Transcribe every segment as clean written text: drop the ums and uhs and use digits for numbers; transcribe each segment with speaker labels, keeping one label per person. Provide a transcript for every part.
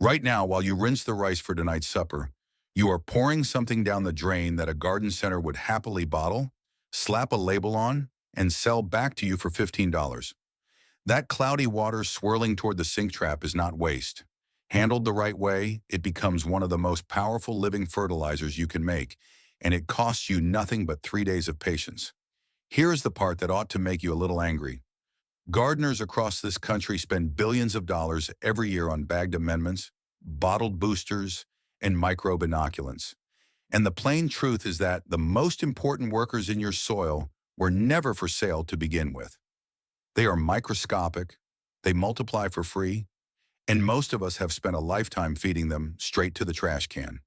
Speaker 1: Right now, while you rinse the rice for tonight's supper, you are pouring something down the drain that a garden center would happily bottle, slap a label on, and sell back to you for $15. That cloudy water swirling toward the sink trap is not waste. Handled the right way, it becomes one of the most powerful living fertilizers you can make, and it costs you nothing but 3 days of patience. Here is the part that ought to make you a little angry. Gardeners across this country spend billions of dollars every year on bagged amendments, bottled boosters, and microbe inoculants. And the plain truth is that the most important workers in your soil were never for sale to begin with. They are microscopic, they multiply for free, and most of us have spent a lifetime feeding them straight to the trash can.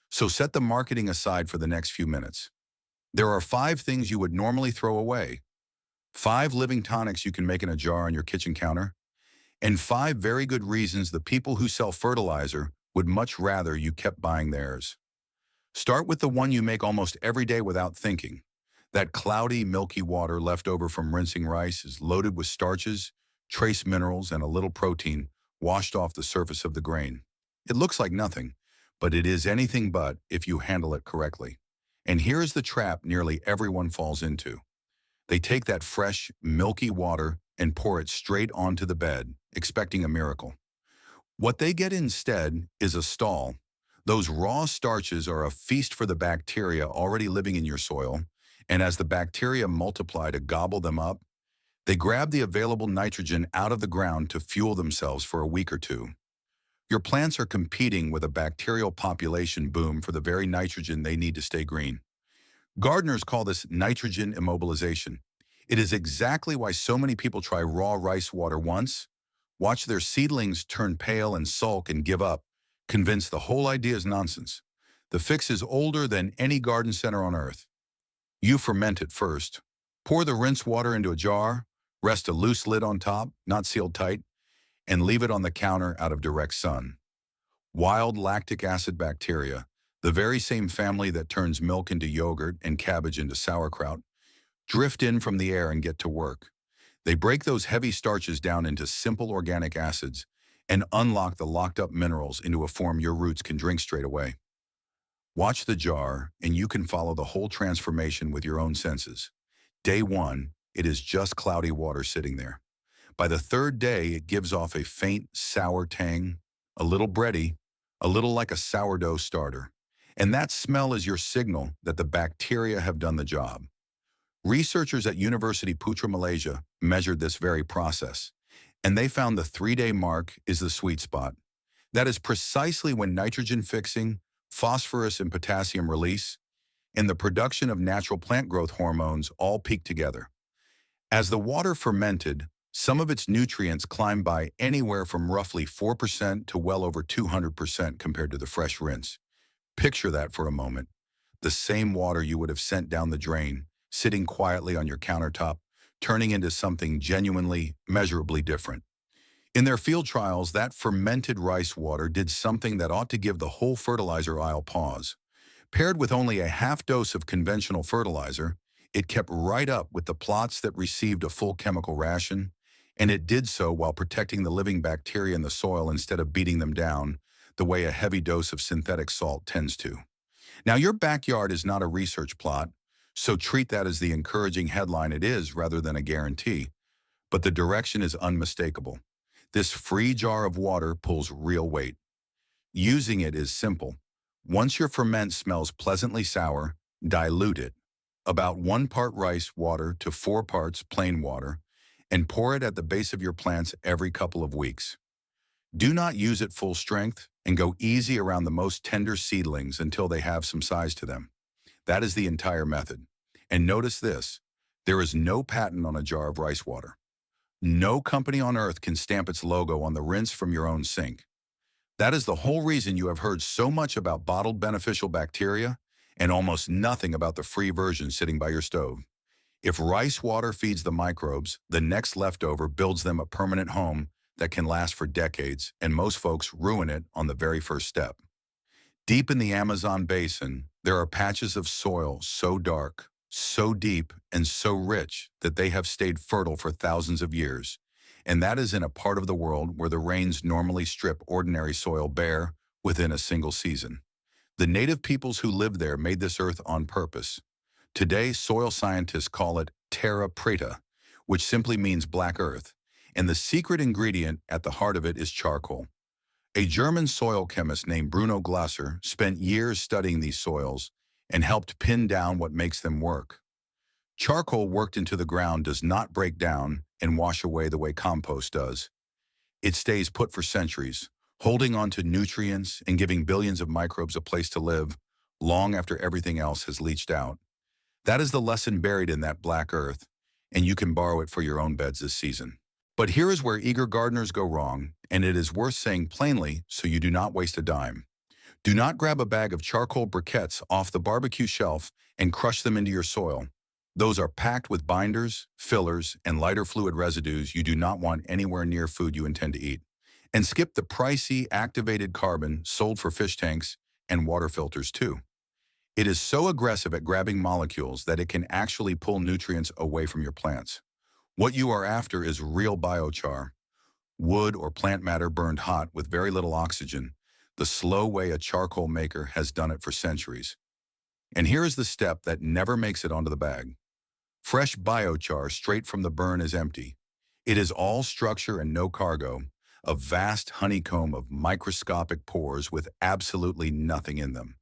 Speaker 1: So set the marketing aside for the next few minutes. There are 5 things you would normally throw away, 5 living tonics you can make in a jar on your kitchen counter, and 5 very good reasons the people who sell fertilizer would much rather you kept buying theirs. Start with the one you make almost every day without thinking. That cloudy, milky water left over from rinsing rice is loaded with starches, trace minerals, and a little protein washed off the surface of the grain. It looks like nothing, but it is anything but if you handle it correctly. And here is the trap nearly everyone falls into. They take that fresh, milky water and pour it straight onto the bed, expecting a miracle. What they get instead is a stall. Those raw starches are a feast for the bacteria already living in your soil, and as the bacteria multiply to gobble them up, they grab the available nitrogen out of the ground to fuel themselves for a week or two. Your plants are competing with a bacterial population boom for the very nitrogen they need to stay green. Gardeners call this nitrogen immobilization. It is exactly why so many people try raw rice water once, watch their seedlings turn pale and sulk and give up, convinced the whole idea is nonsense. The fix is older than any garden center on earth. You ferment it first. Pour the rinse water into a jar, rest a loose lid on top, not sealed tight, and leave it on the counter out of direct sun. Wild lactic acid bacteria, the very same family that turns milk into yogurt and cabbage into sauerkraut, drift in from the air and get to work. They break those heavy starches down into simple organic acids and unlock the locked up minerals into a form your roots can drink straight away. Watch the jar, and you can follow the whole transformation with your own senses. Day 1, it is just cloudy water sitting there. By the 3rd day, it gives off a faint, sour tang, a little bready, a little like a sourdough starter. And that smell is your signal that the bacteria have done the job. Researchers at University Putra, Malaysia, measured this very process, and they found the 3-day mark is the sweet spot. That is precisely when nitrogen fixing, phosphorus and potassium release, and the production of natural plant growth hormones all peak together. As the water fermented, some of its nutrients climbed by anywhere from roughly 4% to well over 200% compared to the fresh rinse. Picture that for a moment. The same water you would have sent down the drain, sitting quietly on your countertop, turning into something genuinely, measurably different. In their field trials, that fermented rice water did something that ought to give the whole fertilizer aisle pause. Paired with only a half dose of conventional fertilizer, it kept right up with the plots that received a full chemical ration, and it did so while protecting the living bacteria in the soil instead of beating them down, the way a heavy dose of synthetic salt tends to. Now, your backyard is not a research plot, so treat that as the encouraging headline it is rather than a guarantee. But the direction is unmistakable. This free jar of water pulls real weight. Using it is simple. Once your ferment smells pleasantly sour, dilute it, about 1 part rice water to 4 parts plain water, and pour it at the base of your plants every couple of weeks. Do not use it full strength, and go easy around the most tender seedlings until they have some size to them. That is the entire method. And notice this, there is no patent on a jar of rice water. No company on earth can stamp its logo on the rinse from your own sink. That is the whole reason you have heard so much about bottled beneficial bacteria and almost nothing about the free version sitting by your stove. If rice water feeds the microbes, the next leftover builds them a permanent home that can last for decades, and most folks ruin it on the very first step. Deep in the Amazon basin, there are patches of soil so dark, so deep, and so rich that they have stayed fertile for thousands of years. and that is in a part of the world where the rains normally strip ordinary soil bare within a single season. The native peoples who lived there made this earth on purpose. Today, soil scientists call it terra preta, which simply means black earth, and the secret ingredient at the heart of it is charcoal. A German soil chemist named Bruno Glasser spent years studying these soils and helped pin down what makes them work. Charcoal worked into the ground does not break down and wash away the way compost does. It stays put for centuries, holding on to nutrients and giving billions of microbes a place to live long after everything else has leached out. That is the lesson buried in that black earth, and you can borrow it for your own beds this season. But here is where eager gardeners go wrong, and it is worth saying plainly so you do not waste a dime. Do not grab a bag of charcoal briquettes off the barbecue shelf and crush them into your soil. Those are packed with binders, fillers, and lighter fluid residues you do not want anywhere near food you intend to eat. And skip the pricey activated carbon sold for fish tanks and water filters too. It is so aggressive at grabbing molecules that it can actually pull nutrients away from your plants. What you are after is real biochar, wood or plant matter burned hot with very little oxygen, the slow way a charcoal maker has done it for centuries. And here is the step that never makes it onto the bag. Fresh biochar straight from the burn is empty. It is all structure and no cargo, a vast honeycomb of microscopic pores with absolutely nothing in them.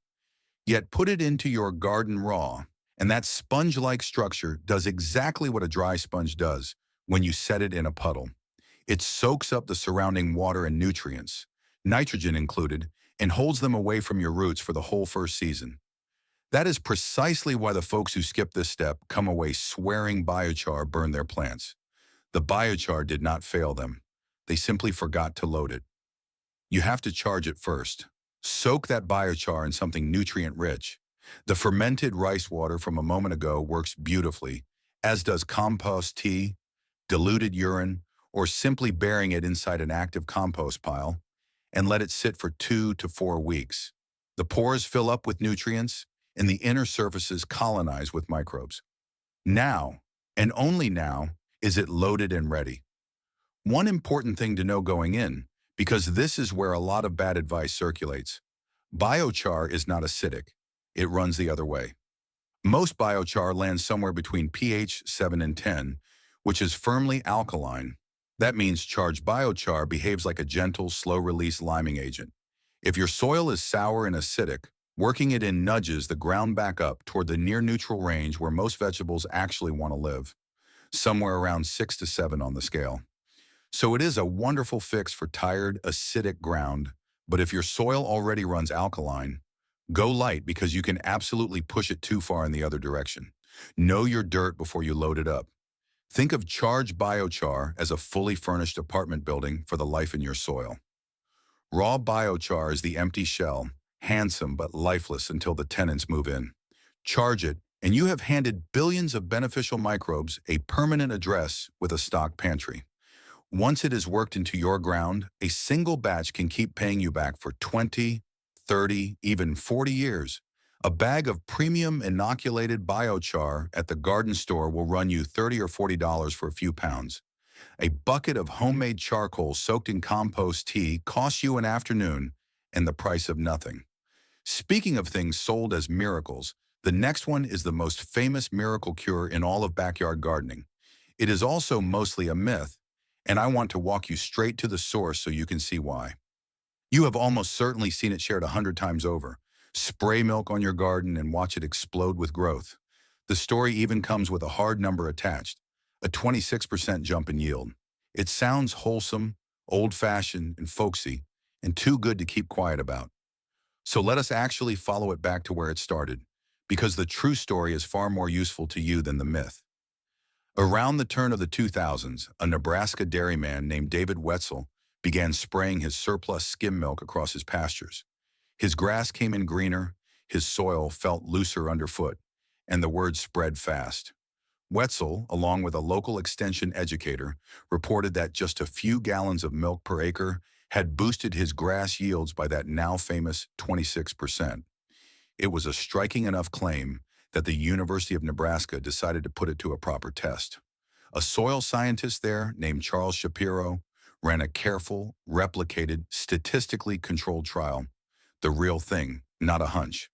Speaker 1: Yet put it into your garden raw, and that sponge-like structure does exactly what a dry sponge does when you set it in a puddle. It soaks up the surrounding water and nutrients, nitrogen included, and holds them away from your roots for the whole first season. That is precisely why the folks who skip this step come away swearing biochar burned their plants. The biochar did not fail them. They simply forgot to load it. You have to charge it first. Soak that biochar in something nutrient-rich. The fermented rice water from a moment ago works beautifully, as does compost tea, diluted urine, or simply burying it inside an active compost pile, and let it sit for 2 to 4 weeks. The pores fill up with nutrients, and the inner surfaces colonize with microbes. Now, and only now, is it loaded and ready. One important thing to know going in, because this is where a lot of bad advice circulates. Biochar is not acidic. It runs the other way. Most biochar lands somewhere between pH 7 and 10, which is firmly alkaline. That means charged biochar behaves like a gentle, slow-release liming agent. If your soil is sour and acidic, working it in nudges the ground back up toward the near-neutral range where most vegetables actually want to live, somewhere around 6 to 7 on the scale. So it is a wonderful fix for tired, acidic ground, but if your soil already runs alkaline, go light because you can absolutely push it too far in the other direction. Know your dirt before you load it up. Think of charged biochar as a fully furnished apartment building for the life in your soil. Raw biochar is the empty shell, handsome but lifeless until the tenants move in. Charge it, and you have handed billions of beneficial microbes a permanent address with a stock pantry. Once it is worked into your ground, a single batch can keep paying you back for 20, 30, even 40 years. A bag of premium inoculated biochar at the garden store will run you $30 or $40 for a few pounds. A bucket of homemade charcoal soaked in compost tea costs you an afternoon and the price of nothing. Speaking of things sold as miracles, the next one is the most famous miracle cure in all of backyard gardening. It is also mostly a myth, and I want to walk you straight to the source so you can see why. You have almost certainly seen it shared 100 times over. Spray milk on your garden and watch it explode with growth. The story even comes with a hard number attached, a 26% jump in yield. It sounds wholesome, old-fashioned, and folksy, and too good to keep quiet about. So let us actually follow it back to where it started, because the true story is far more useful to you than the myth. Around the turn of the 2000s, a Nebraska dairyman named David Wetzel began spraying his surplus skim milk across his pastures. His grass came in greener, his soil felt looser underfoot, and the word spread fast. Wetzel, along with a local extension educator, reported that just a few gallons of milk per acre had boosted his grass yields by that now famous 26%. It was a striking enough claim that the University of Nebraska decided to put it to a proper test. A soil scientist there named Charles Shapiro ran a careful, replicated, statistically controlled trial. The real thing, not a hunch.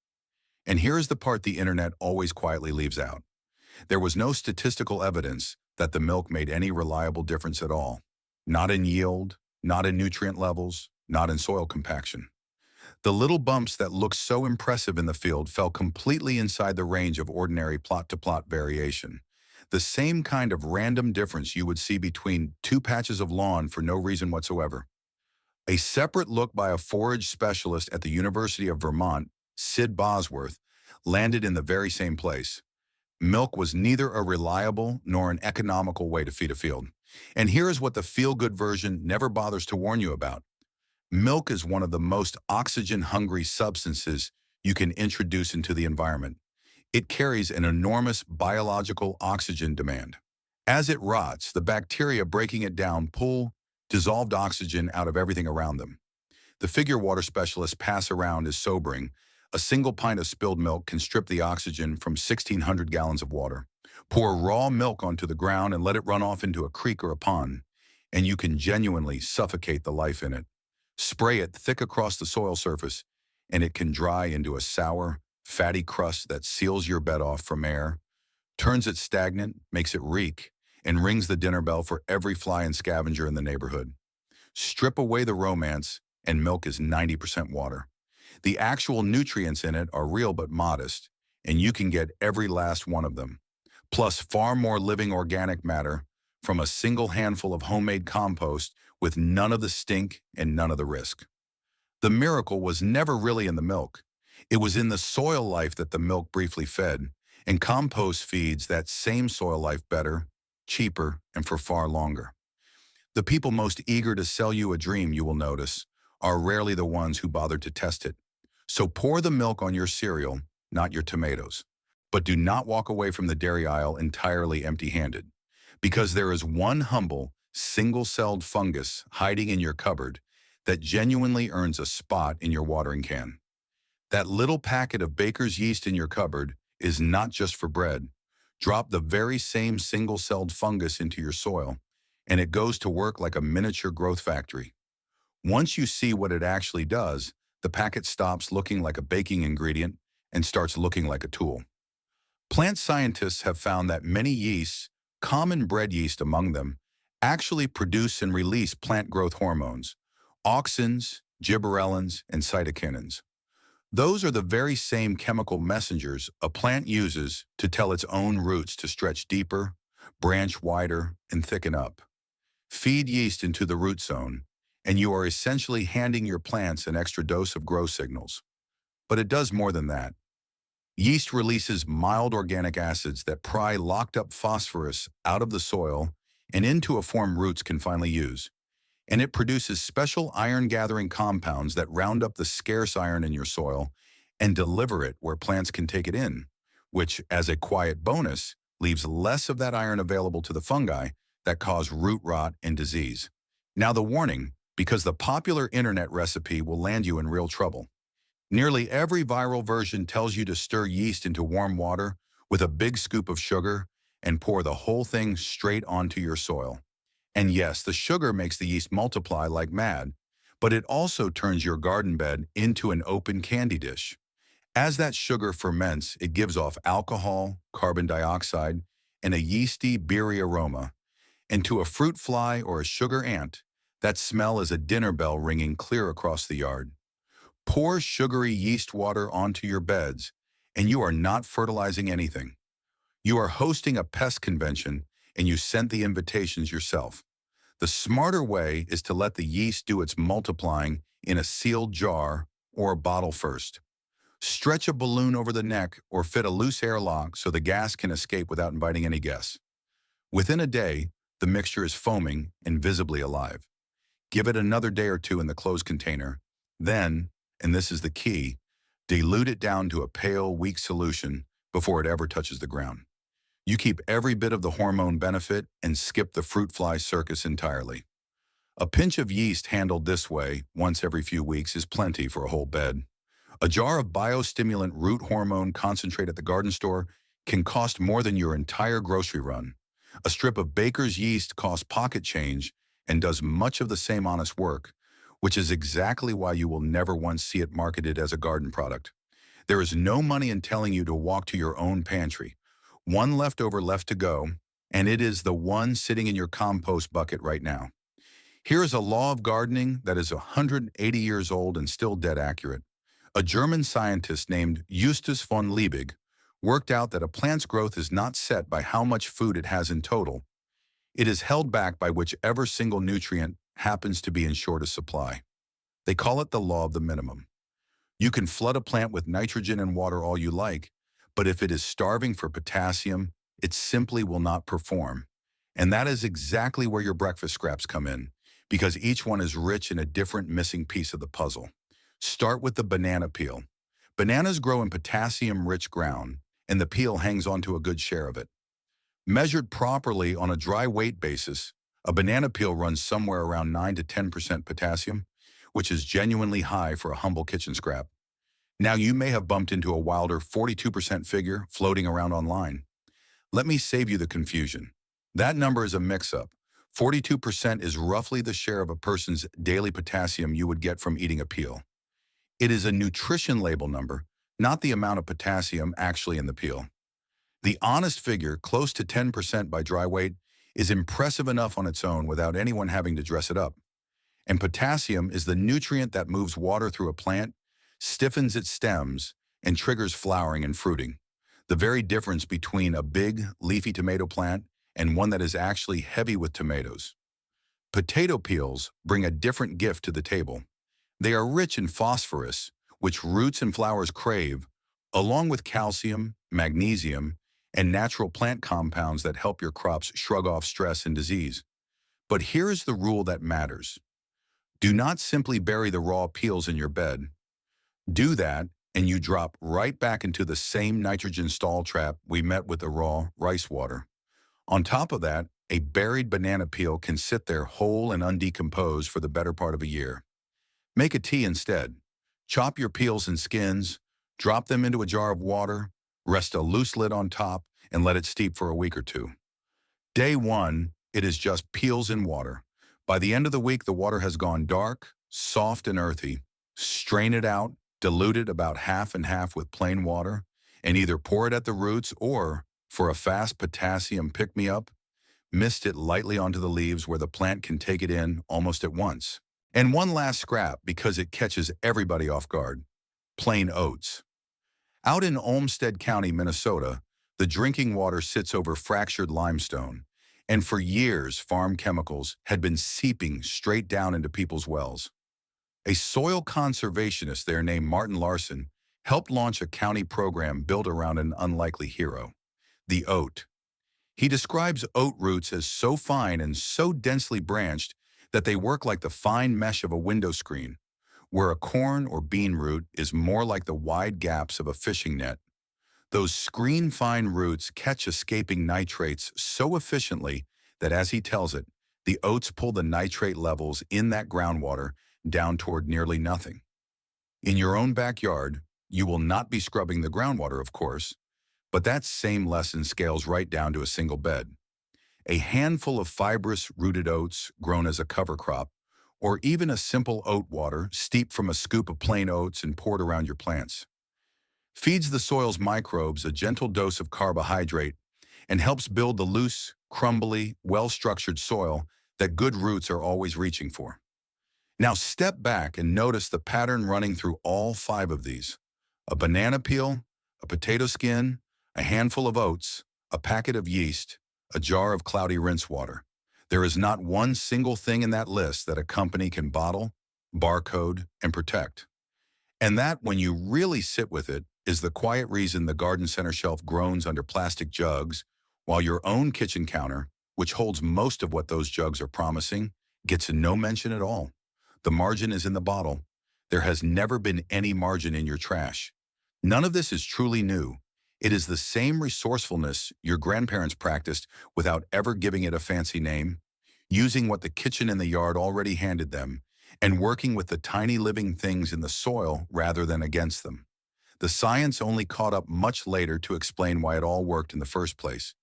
Speaker 1: And here's the part the internet always quietly leaves out. There was no statistical evidence that the milk made any reliable difference at all. Not in yield, not in nutrient levels, not in soil compaction. The little bumps that looked so impressive in the field fell completely inside the range of ordinary plot-to-plot variation. The same kind of random difference you would see between two patches of lawn for no reason whatsoever. A separate look by a forage specialist at the University of Vermont, Sid Bosworth, landed in the very same place. Milk was neither a reliable nor an economical way to feed a field. And here is what the feel-good version never bothers to warn you about. Milk is one of the most oxygen-hungry substances you can introduce into the environment. It carries an enormous biological oxygen demand. As it rots, the bacteria breaking it down pull dissolved oxygen out of everything around them. The figure water specialists pass around is sobering. A single pint of spilled milk can strip the oxygen from 1,600 gallons of water. Pour raw milk onto the ground and let it run off into a creek or a pond, and you can genuinely suffocate the life in it. Spray it thick across the soil surface, and it can dry into a sour, fatty crust that seals your bed off from air, turns it stagnant, makes it reek, and rings the dinner bell for every fly and scavenger in the neighborhood. Strip away the romance, and milk is 90% water. The actual nutrients in it are real but modest, and you can get every last one of them, plus far more living organic matter from a single handful of homemade compost with none of the stink and none of the risk. The miracle was never really in the milk. It was in the soil life that the milk briefly fed, and compost feeds that same soil life better, cheaper, and for far longer. The people most eager to sell you a dream, you will notice, are rarely the ones who bothered to test it. So pour the milk on your cereal, not your tomatoes. But do not walk away from the dairy aisle entirely empty-handed, because there is one humble, single-celled fungus hiding in your cupboard that genuinely earns a spot in your watering can. That little packet of baker's yeast in your cupboard is not just for bread. Drop the very same single-celled fungus into your soil, and it goes to work like a miniature growth factory. Once you see what it actually does, the packet stops looking like a baking ingredient and starts looking like a tool. Plant scientists have found that many yeasts, common bread yeast among them, actually produce and release plant growth hormones, auxins, gibberellins, and cytokinins. Those are the very same chemical messengers a plant uses to tell its own roots to stretch deeper, branch wider, and thicken up. Feed yeast into the root zone, and you are essentially handing your plants an extra dose of growth signals. But it does more than that. Yeast releases mild organic acids that pry locked-up phosphorus out of the soil and into a form roots can finally use. And it produces special iron-gathering compounds that round up the scarce iron in your soil and deliver it where plants can take it in, which, as a quiet bonus, leaves less of that iron available to the fungi that cause root rot and disease. Now the warning, because the popular internet recipe will land you in real trouble. Nearly every viral version tells you to stir yeast into warm water with a big scoop of sugar and pour the whole thing straight onto your soil. And yes, the sugar makes the yeast multiply like mad, but it also turns your garden bed into an open candy dish. As that sugar ferments, it gives off alcohol, carbon dioxide, and a yeasty, beery aroma. And to a fruit fly or a sugar ant, that smell is a dinner bell ringing clear across the yard. Pour sugary yeast water onto your beds, and you are not fertilizing anything. You are hosting a pest convention, and you sent the invitations yourself. The smarter way is to let the yeast do its multiplying in a sealed jar or a bottle first. Stretch a balloon over the neck or fit a loose airlock so the gas can escape without inviting any guests. Within a day, the mixture is foaming and visibly alive. Give it another day or two in the closed container. Then, and this is the key, dilute it down to a pale, weak solution before it ever touches the ground. You keep every bit of the hormone benefit and skip the fruit fly circus entirely. A pinch of yeast handled this way, once every few weeks, is plenty for a whole bed. A jar of biostimulant root hormone concentrate at the garden store can cost more than your entire grocery run. A strip of baker's yeast costs pocket change and does much of the same honest work, which is exactly why you will never once see it marketed as a garden product. There is no money in telling you to walk to your own pantry. One leftover left to go, and it is the one sitting in your compost bucket right now. Here is a law of gardening that is 180 years old and still dead accurate. A German scientist named Justus von Liebig worked out that a plant's growth is not set by how much food it has in total. It is held back by whichever single nutrient happens to be in shortest supply. They call it the law of the minimum. You can flood a plant with nitrogen and water all you like, but if it is starving for potassium, it simply will not perform. And that is exactly where your breakfast scraps come in, because each one is rich in a different missing piece of the puzzle. Start with the banana peel. Bananas grow in potassium-rich ground, and the peel hangs onto a good share of it. Measured properly on a dry weight basis, a banana peel runs somewhere around 9 to 10% potassium, which is genuinely high for a humble kitchen scrap. Now you may have bumped into a wilder 42% figure floating around online. Let me save you the confusion. That number is a mix-up. 42% is roughly the share of a person's daily potassium you would get from eating a peel. It is a nutrition label number, not the amount of potassium actually in the peel. The honest figure, close to 10% by dry weight, is impressive enough on its own without anyone having to dress it up. And potassium is the nutrient that moves water through a plant, stiffens its stems, and triggers flowering and fruiting. The very difference between a big, leafy tomato plant and one that is actually heavy with tomatoes. Potato peels bring a different gift to the table. They are rich in phosphorus, which roots and flowers crave, along with calcium, magnesium, and natural plant compounds that help your crops shrug off stress and disease. But here is the rule that matters. Do not simply bury the raw peels in your bed. Do that, and you drop right back into the same nitrogen stall trap we met with the raw rice water. On top of that, a buried banana peel can sit there whole and undecomposed for the better part of a year. Make a tea instead. Chop your peels and skins, drop them into a jar of water, rest a loose lid on top, and let it steep for a week or two. Day 1, it is just peels and water. By the end of the week, the water has gone dark, soft, and earthy. Strain it out, dilute it about half and half with plain water, and either pour it at the roots or, for a fast potassium pick-me-up, mist it lightly onto the leaves where the plant can take it in almost at once. And one last scrap because it catches everybody off guard: plain oats. Out in Olmsted County, Minnesota, the drinking water sits over fractured limestone, and for years farm chemicals had been seeping straight down into people's wells. A soil conservationist there named Martin Larson helped launch a county program built around an unlikely hero: the oat. He describes oat roots as so fine and so densely branched that they work like the fine mesh of a window screen, where a corn or bean root is more like the wide gaps of a fishing net. Those screen-fine roots catch escaping nitrates so efficiently that, as he tells it, the oats pull the nitrate levels in that groundwater down toward nearly nothing. In your own backyard, you will not be scrubbing the groundwater, of course, but that same lesson scales right down to a single bed. A handful of fibrous rooted oats grown as a cover crop, or even a simple oat water steeped from a scoop of plain oats and poured around your plants, feeds the soil's microbes a gentle dose of carbohydrate and helps build the loose, crumbly, well-structured soil that good roots are always reaching for. Now step back and notice the pattern running through all 5 of these: a banana peel, a potato skin, a handful of oats, a packet of yeast, a jar of cloudy rinse water. There is not one single thing in that list that a company can bottle, barcode, and protect. And that, when you really sit with it, is the quiet reason the garden center shelf groans under plastic jugs, while your own kitchen counter, which holds most of what those jugs are promising, gets no mention at all. The margin is in the bottle. There has never been any margin in your trash. None of this is truly new. It is the same resourcefulness your grandparents practiced without ever giving it a fancy name, using what the kitchen and the yard already handed them, and working with the tiny living things in the soil rather than against them. The science only caught up much later to explain why it all worked in the first place.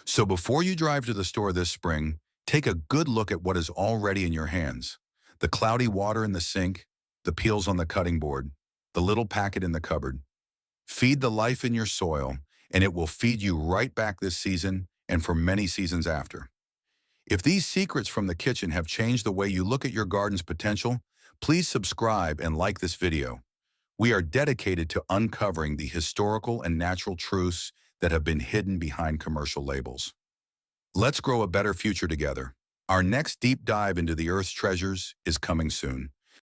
Speaker 1: So before you drive to the store this spring, take a good look at what is already in your hands. The cloudy water in the sink, the peels on the cutting board, the little packet in the cupboard. Feed the life in your soil, and it will feed you right back this season and for many seasons after. If these secrets from the kitchen have changed the way you look at your garden's potential, please subscribe and like this video. We are dedicated to uncovering the historical and natural truths that have been hidden behind commercial labels. Let's grow a better future together. Our next deep dive into the Earth's treasures is coming soon.